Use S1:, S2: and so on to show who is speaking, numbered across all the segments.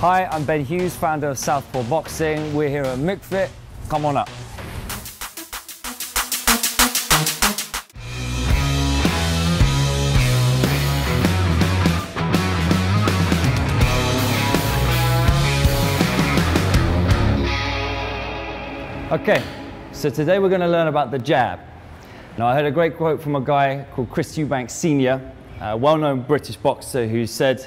S1: Hi, I'm Ben Hughes, founder of Southpaw Boxing. We're here at MikFit. Come on up. Okay, so today we're going to learn about the jab. Now, I heard a great quote from a guy called Chris Eubanks Sr., a well-known British boxer, who said,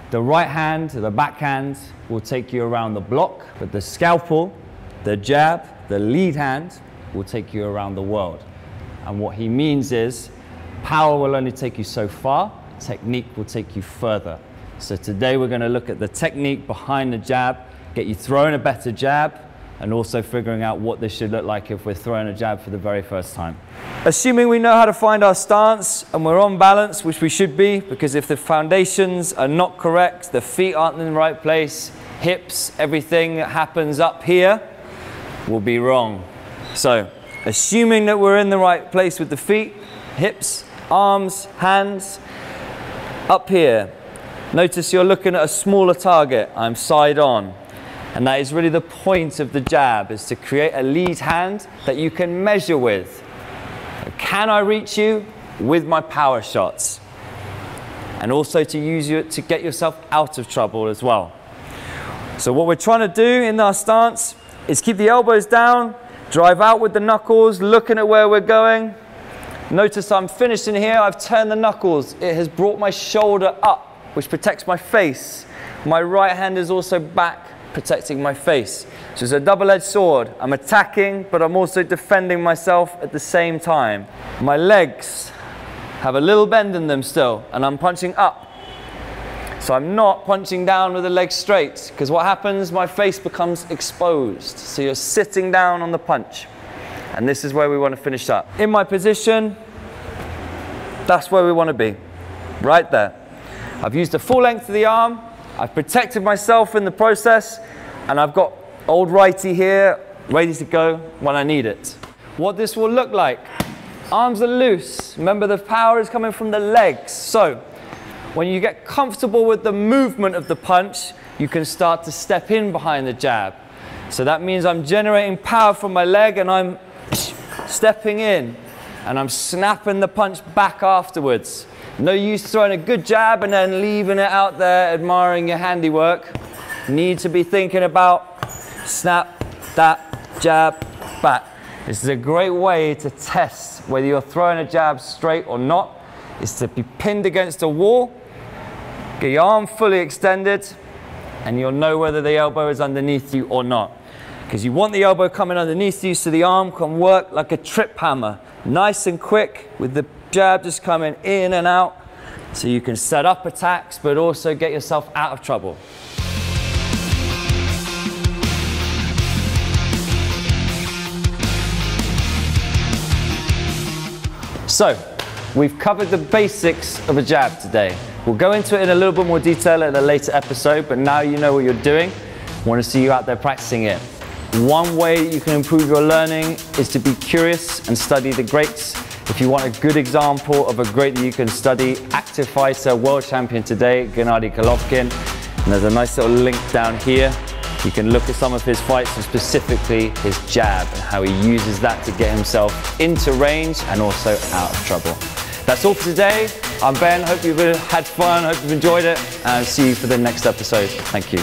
S1: "The right hand, the backhand will take you around the block, but the scalpel, the jab, the lead hand will take you around the world." And what he means is, power will only take you so far, technique will take you further. So today we're going to look at the technique behind the jab, get you throwing a better jab, and also figuring out what this should look like if we're throwing a jab for the very first time. Assuming we know how to find our stance and we're on balance, which we should be, because if the foundations are not correct, the feet aren't in the right place, hips, everything that happens up here will be wrong. So, assuming that we're in the right place with the feet, hips, arms, hands, up here. Notice you're looking at a smaller target. I'm side on. And that is really the point of the jab, is to create a lead hand that you can measure with. Can I reach you with my power shots? And also to use it to get yourself out of trouble as well. So what we're trying to do in our stance is keep the elbows down, drive out with the knuckles, looking at where we're going. Notice I'm finishing here, I've turned the knuckles. It has brought my shoulder up, which protects my face. My right hand is also back, protecting my face. So it's a double-edged sword. I'm attacking, but I'm also defending myself at the same time. My legs have a little bend in them still, and I'm punching up. So I'm not punching down with the legs straight, because what happens, my face becomes exposed. So you're sitting down on the punch. And this is where we want to finish up. In my position, that's where we want to be, right there. I've used the full length of the arm, I've protected myself in the process, and I've got old righty here ready to go when I need it. What this will look like, arms are loose. Remember, the power is coming from the legs. So when you get comfortable with the movement of the punch, you can start to step in behind the jab. So that means I'm generating power from my leg and I'm stepping in and I'm snapping the punch back afterwards. No use throwing a good jab and then leaving it out there admiring your handiwork. Need to be thinking about snap, that, jab, back. This is a great way to test whether you're throwing a jab straight or not, is to be pinned against a wall, get your arm fully extended, and you'll know whether the elbow is underneath you or not. Because you want the elbow coming underneath you so the arm can work like a trip hammer. Nice and quick with the jab just coming in and out, so you can set up attacks but also get yourself out of trouble. So, we've covered the basics of a jab today. We'll go into it in a little bit more detail in a later episode, but now you know what you're doing. I want to see you out there practicing it. One way you can improve your learning is to be curious and study the greats. If you want a good example of a great that you can study, active fighter, world champion today, Gennady Golovkin. And there's a nice little link down here. You can look at some of his fights and specifically his jab and how he uses that to get himself into range and also out of trouble. That's all for today. I'm Ben, hope you've had fun, hope you've enjoyed it, and see you for the next episode. Thank you.